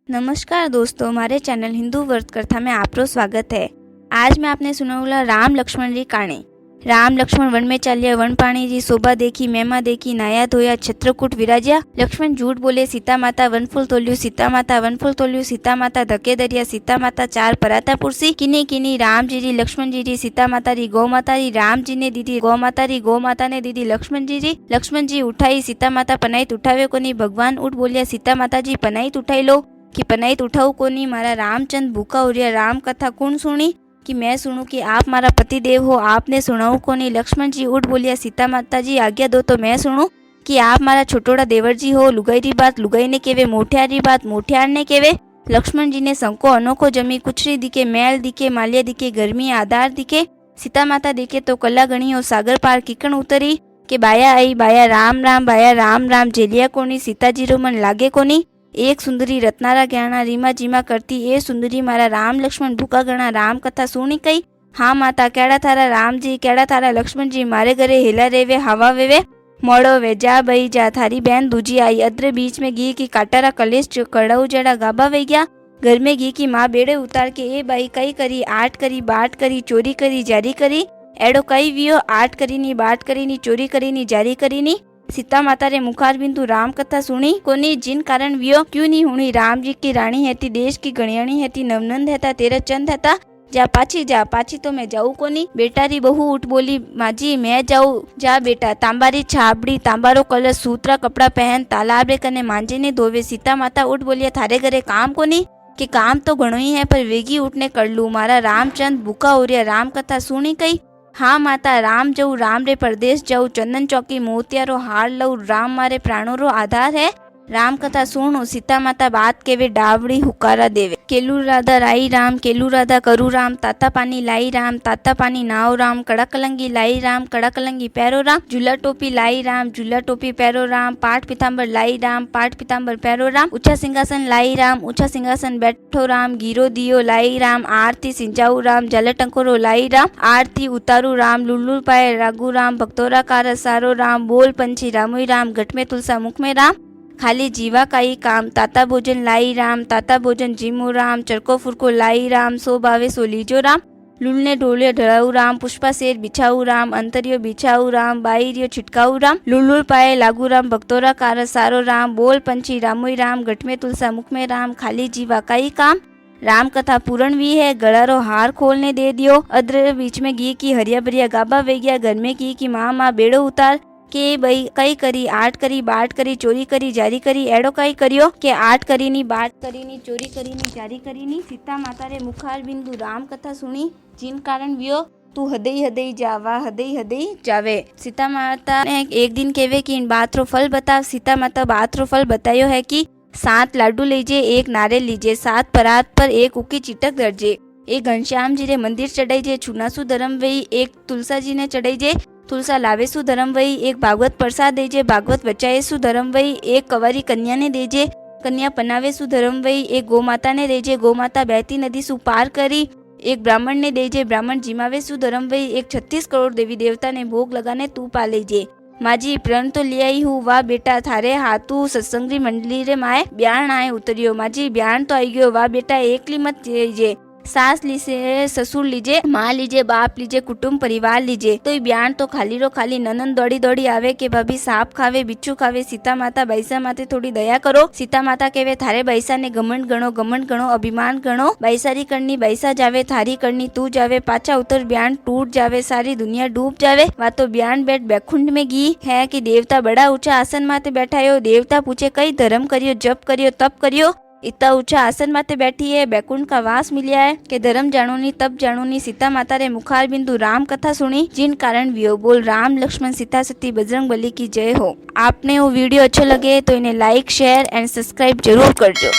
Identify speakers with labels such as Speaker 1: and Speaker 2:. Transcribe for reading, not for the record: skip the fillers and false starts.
Speaker 1: नमस्कार दोस्तों, हमारे चैनल हिंदू व्रत कथा में आपको स्वागत है। आज मैं आपने सुनाऊंगा राम लक्ष्मण री कहानी। राम लक्ष्मण वन में चालिया, वन पाणी री शोभा देखी, महिमा देखी, नाया धोया, छत्रकूट विराज्या। लक्ष्मण झूठ बोले, सीता माता वनफूल तोल्यू, सीता माता वनफूल तोल्यू, सीता माता धके दरिया, सीता माता चार पराता पुरसी। किनी किनी राम जी री, लक्ष्मण जी री, सीता माता री, गौ माता री, राम जी ने दीदी गौ माता री, गौ माता ने दीदी लक्ष्मण जी री। लक्ष्मण जी उठाई, सीता माता पनाइत उठावे कोनी। भगवान उठ बोलिया, सीता माता जी पनाइत उठाई लो। कि पनाइत उठाऊ कोनी, मारा रामचंद भूखा हो रहा। राम कथा कौन सुनी? कि मैं सुनूं कि आप मारा पति देव हो, आपने सुनाऊ कोनी। लक्ष्मण जी उठ बोलिया, सीता माता जी आज्ञा दो तो मैं सुनूं कि आप मारा छोटोड़ा देवर जी हो। लुगाई री बात लुगाई ने केवे, मोठियार री बात मोठियार ने केवे। लक्ष्मण जी ने संको अनोखो जमी, कुछरी दिखे, मैल दिखे, माल्या दिखे, गर्मी आधार दिखे। सीता माता दिखे तो कला गणी हो, सागर पार किकण उतरी। के बाया आई, बाया राम राम, बाया राम राम, जेलिया कोनी, सीताजी रो मन लागे कोनी। एक सुंदरी रत्नारा ज्ञाना, रीमा जीमा करती ए सुंदरी, मारा राम लक्ष्मण भूखा गणा। राम कथा सुनी कई। हाँ माता, केड़ा थारा राम जी, केड़ा थारा लक्ष्मण जी, मारे घरे हेला रेवे, हवा वेवे, मोड़ो वे, जा बई जा, थारी बहन दूजी आई। अद्रे बीच में घी की काटारा कलेश कड़ाऊ जड़ा गाबा वे गया। घर में घी की माँ बेड़े उतार के, ए बाई कई करी, आठ करी, बाट करी, चोरी करी, जारी करी। एड़ो कई वियो, आठ करी नी, बाट करी नी, चोरी करी नी, जारी करी नी। सीता माता रे मुखार बिंदु राम कथा सुनी कोनी, जिन कारण वियो क्यों नहीं हुणी। राम जी की रानी हैती, देश की गणियाणी हैती, नवनंद हैता, तेरा चंद हैता। जा पाछी तो मैं जाऊ कोनी। बेटा री बहू उठ बोली, माजी मैं जाऊ। जा बेटा, तांबारी छाबड़ी, तांबारो कलश, सूत्रा कपड़ा पहन, तालाब रे कने मांजे ने धोवे। सीता माता उठ बोलिया, थारे घरे काम कोनी? कि काम तो घणो ही है, पर वेगी उठने कर लू, मारा रामचंद भूखा हो रहा। राम कथा सुनी कई। हाँ माता, राम जाऊ, राम रे परदेश जाऊ, चंदन चौकी मोतियारो हार लऊ, राम मारे प्राणों रो आधार है। राम कथा सुनो। सीता माता बात केवे, डावड़ी हुकारा देवे। केलू राधा राई राम, केलू राधा करू राम, ताता पानी लाई राम, ताता पानी नाव राम, कड़कलंगी लाई राम, कड़कलंगी पैरो राम, झूला टोपी लाई राम, झूला टोपी पैरो राम, पाठ पीताम्बर लाई राम, पाठ पीताम्बर पैरो राम, ऊंचा सिंहासन लाई राम, ऊंचा सिंहासन बैठो राम, गीरो दियो लाई राम, आरती सिंजाऊ राम, जल टंकोरो लाई राम, आरती उतारू राम, लुल्लू पाए रागू राम, भक्तोरा कार सारो राम, बोल पंछी रामुई राम, घट में तुलसा मुख में राम, खाली जीवा काई काम, ताता भोजन लाई राम, ताता भोजन जीमो राम, चरको फुरको लाई राम, सो भावे सो लीजो राम, लुलने ढोले ढड़ाऊ राम, पुष्पा शेर बिछाऊ राम, अंतरियो बिछाऊ राम, बाईरियो छिटकाऊ राम, लुल्लुल पाए लागू राम, भक्तोरा कार सारो राम, बोल पंछी रामुई राम, घट में तुलसा मुख में राम, खाली जीवा काई काम। राम कथा पूर्ण भी है, गलारो हार खोलने दे दियो। अद्र बीच में घी की हरिया भरिया गाबा वे गया। घर में घी की माँ बेड़ो उतार के बई कई करी, आठ करी, बाट करी, चोरी करी, जारी करी। एड़ो कई करियो के आठ करी नी, बाट करी नी, चोरी करी नी, जारी करी नी। सीता माता रे मुखार बिंदु राम कथा सुनी, जिन कारण वियो तू हदई हदई जावा, हदई हदई जावे। सीता माता ने एक दिन कहवे कि इन बात रो फल बताव। सीता माता बात रो फल बतायो है कि 7 लाडू लीजिए, 1 नारियल लीजिए, 7 परात पर 1 उकी चिटक दर्जे, 1 घनश्याम जी रे मंदिर चढ़ाई जे, छुनासु धर्म वही, 1 तुलसा जी ने चढ़ाई जे, तुलसा लावे सु धर्म वही, 1 भागवत प्रसाद देजे, भागवत बचाए सु धर्म वही, 1 कंवारी कन्या ने देजे, कन्या पनावे सु धर्म वही, 1 गौ माता ने देजे, गौ माता बहती नदी सु पार करी, 1 ब्राह्मण ने देजे, ब्राह्मण जिमावे सु धर्म वही, 1 36 करोड़ देवी देवता ने भोग लगाने तू पा लेजे। माजी प्रण तो ले आई हूँ, वाह बेटा थारे हाथू सत्संगी मंडली रे माए ब्याण आए उतरियो। माजी ब्याण तो आई गयो, वाह बेटा एकली मत लीजे, सास लीजिए, ससुर लीजिए, माँ लीजिए, बाप लीजिए, कुटुंब परिवार लीजिए। तो ब्याण तो खाली रो खाली। ननन दौड़ी दौड़ी आवे के भाभी सांप खावे, बिच्छू खावे। सीता माता बैसा माते थोड़ी दया करो। सीता माता कहवे, थारे बैसा ने घमंड गणो, घमंड गणो, अभिमान गणो, बैसारी करनी बैसा जावे, थारी करनी तू जावे, पाछा उतर ब्याण टूट जावे, सारी दुनिया डूब जावे। वा तो ब्याण बैठ बैकुंठ में गी है कि देवता बड़ा ऊंचा आसन माते बैठायो। देवता पूछे, कई धर्म करियो, जप करियो, तप करियो, इतना ऊंचा आसन माते बैठी है, बैकुंठ का वास मिलिया है के धर्म जानो नी, तप जानो नी। सीता माता रे मुखार बिंदु राम कथा सुनी, जिन कारण वियो। बोल राम लक्ष्मण सीता सती बजरंग बली की जय हो। आपने वो वीडियो अच्छा लगे तो इन्हें लाइक, शेयर एंड सब्सक्राइब जरूर करजो।